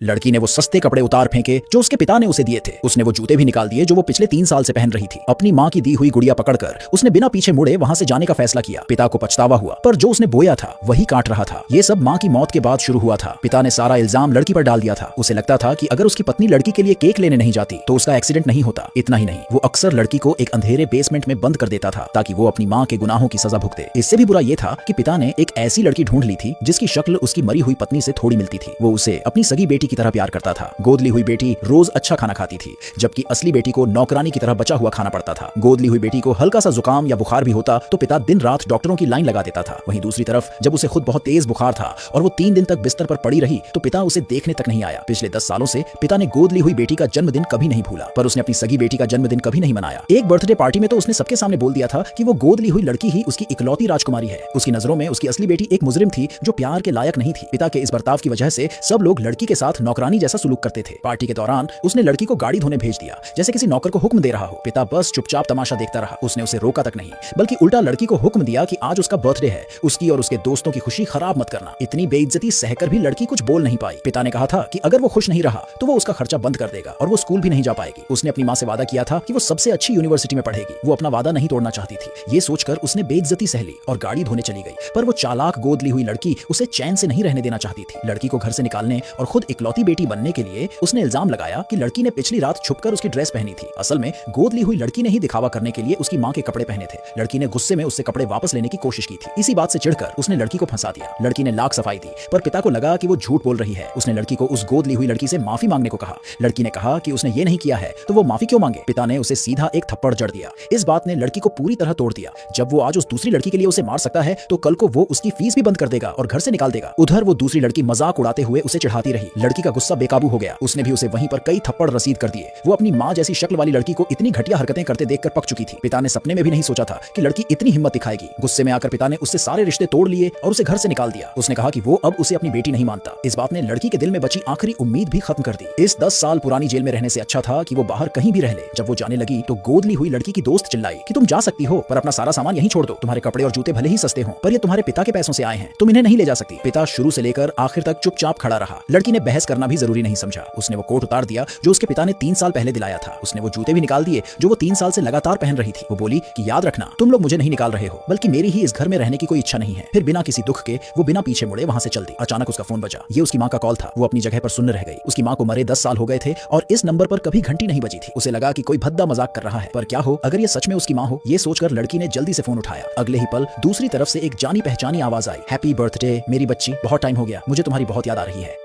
लड़की ने वो सस्ते कपड़े उतार फेंके जो उसके पिता ने उसे दिए थे। उसने वो जूते भी निकाल दिए जो वो पिछले 3 साल से पहन रही थी। अपनी माँ की दी हुई गुड़िया पकड़कर उसने बिना पीछे मुड़े वहां से जाने का फैसला किया। पिता को पछतावा हुआ, पर जो उसने बोया था वही काट रहा था। ये सब माँ की मौत के बाद शुरू हुआ था। पिता ने सारा इल्जाम लड़की पर डाल दिया था। उसे लगता था कि अगर उसकी पत्नी लड़की के लिए केक लेने नहीं जाती तो उसका एक्सीडेंट नहीं होता। इतना ही नहीं, वो अक्सर लड़की को एक अंधेरे बेसमेंट में बंद कर देता था ताकि वो अपनी माँ के गुनाहों की सजा भुगते। इससे भी बुरा ये था कि पिता ने एक ऐसी लड़की ढूंढ ली थी जिसकी शक्ल उसकी मरी हुई पत्नी से थोड़ी मिलती थी। वो उसे अपनी सगी बेटी की तरह प्यार करता था। गोद ली हुई बेटी रोज अच्छा खाना खाती थी, जबकि असली बेटी को नौकरानी की तरह बचा हुआ खाना पड़ता था। गोद ली हुई बेटी को हल्का सा जुकाम या बुखार भी होता तो पिता दिन रात डॉक्टरों की लाइन लगा देता था। वहीं दूसरी तरफ जब उसे खुद बहुत तेज बुखार था और वो 3 दिन तक बिस्तर पर पड़ी रही तो पिता उसे देखने तक नहीं आया। पिछले 10 सालों से पिता ने गोद ली हुई बेटी का जन्मदिन कभी नहीं भूला, पर उसने अपनी सगी बेटी का जन्मदिन कभी नहीं मनाया। एक बर्थडे पार्टी में तो उसने सबके सामने बोल दिया था कि वो गोद ली हुई लड़की ही उसकी इकलौती राजकुमारी है। उसकी नजरों में उसकी असली बेटी एक मुजरिम थी जो प्यार के लायक नहीं थी। पिता के इस बर्ताव की वजह से सब लोग लड़की के साथ नौकरानी जैसा सुलूक करते थे। पार्टी के दौरान उसने लड़की को गाड़ी धोने भेज दिया जैसे किसी नौकर को हुक्म दे रहा हो। पिता बस चुपचाप तमाशा देखता रहा। उसने उसे रोका तक नहीं, बल्कि उल्टा लड़की को हुक्म दिया कि आज उसका बर्थडे है, उसकी और उसके दोस्तों की खुशी खराब मत करना। इतनी बेइज्जती सहकर भी लड़की कुछ बोल नहीं पाई। पिता ने कहा था कि अगर वो खुश नहीं रहा तो वो उसका खर्चा बंद कर देगा और वो स्कूल भी नहीं जा पाएगी। उसने अपनी माँ से वादा किया था कि वो सबसे अच्छी यूनिवर्सिटी में पढ़ेगी। वो अपना वादा नहीं तोड़ना चाहती थी। ये सोचकर उसने बेइज्जती सह ली और गाड़ी धोने चली गई। पर वो चालाक गोद ली हुई लड़की उसे चैन से नहीं रहने देना चाहती थी। लड़की को घर से निकालने और खुद इकलौती बेटी बनने के लिए उसने इल्जाम लगाया कि लड़की ने पिछली रात छुपकर उसकी ड्रेस पहनी थी। असल में गोद ली हुई लड़की ने ही दिखावा करने के लिए उसकी माँ के कपड़े पहने थे। लड़की ने गुस्से में उससे कपड़े वापस लेने की कोशिश की थी। इसी बात से चिढ़कर उसने लड़की को फंसा दिया। लड़की ने लाख सफाई दी, पर पिता को लगा कि वो झूठ बोल रही है। उसने लड़की को उस गोद ली हुई लड़की से माफी मांगने को कहा। लड़की ने कहा कि उसने ये नहीं किया है तो वो माफी क्यों मांगे। पिता ने उसे सीधा एक थप्पड़ जड़ दिया। इस बात ने लड़की को पूरी तरह तोड़ दिया। जब वो आज उस दूसरी लड़की के लिए उसे मार सकता है तो कल को वो उसकी फीस भी बंद कर देगा और घर से निकाल देगा। उधर वो दूसरी लड़की मजाक उड़ाते हुए उसे चिढ़ाती रही। लड़की का गुस्सा बेकाबू हो गया। उसने भी उसे वहीं पर कई थप्पड़ रसीद कर दिए। वो अपनी माँ जैसी शक्ल वाली लड़की को इतनी घटिया हरकतें करते देखकर पक चुकी थी। पिता ने सपने में भी नहीं सोचा था कि लड़की इतनी हिम्मत दिखाएगी। गुस्से में आकर पिता ने उससे सारे रिश्ते तोड़ लिए और उसे घर से निकाल दिया। उसने कहा कि वो अब उसे अपनी बेटी नहीं मानता। इस बात ने लड़की के दिल में बची आखिरी उम्मीद भी खत्म कर दी। इस 10 साल पुरानी जेल में रहने से अच्छा था कि वो बाहर कहीं भी रह ले। जब वो जाने लगी तो गोद ली हुई लड़की की दोस्त चिल्लाई कि तुम जा सकती हो, पर अपना सारा सामान यहीं छोड़ दो। तुम्हारे कपड़े और जूते भले ही सस्ते हों, पर ये तुम्हारे पिता के पैसों से आए हैं, तुम इन्हें नहीं ले जा सकती। पिता शुरू से लेकर आखिर तक चुपचाप खड़ा रहा। लड़की ने बहस करना भी जरूरी नहीं समझा। उसने वो कोट उतार दिया जो उसके पिता ने 3 साल पहले दिलाया था। उसने वो जूते भी निकाल दिए जो वो 3 साल से लगातार पहन रही थी। वो बोली कि याद रखना, तुम लोग मुझे नहीं निकाल रहे हो, बल्कि मेरी ही इस घर में रहने की कोई इच्छा नहीं है। फिर बिना किसी दुख के वो बिना पीछे मुड़े वहां से चल दी। अचानक उसका फोन बजा। ये उसकी माँ का कॉल था। वो अपनी जगह पर सुन्न रह गई। उसकी माँ को मरे 10 साल हो गए थे और इस नंबर पर कभी घंटी नहीं बजी थी। उसे लगा कि कोई भद्दा मजाक कर रहा है, पर क्या हो अगर ये सच में उसकी माँ हो। ये सोचकर लड़की ने जल्दी से फोन उठाया। अगले ही पल दूसरी तरफ से एक जानी पहचानी आवाज आई, हैप्पी बर्थडे मेरी बच्ची, बहुत टाइम हो गया, मुझे तुम्हारी बहुत याद आ रही है।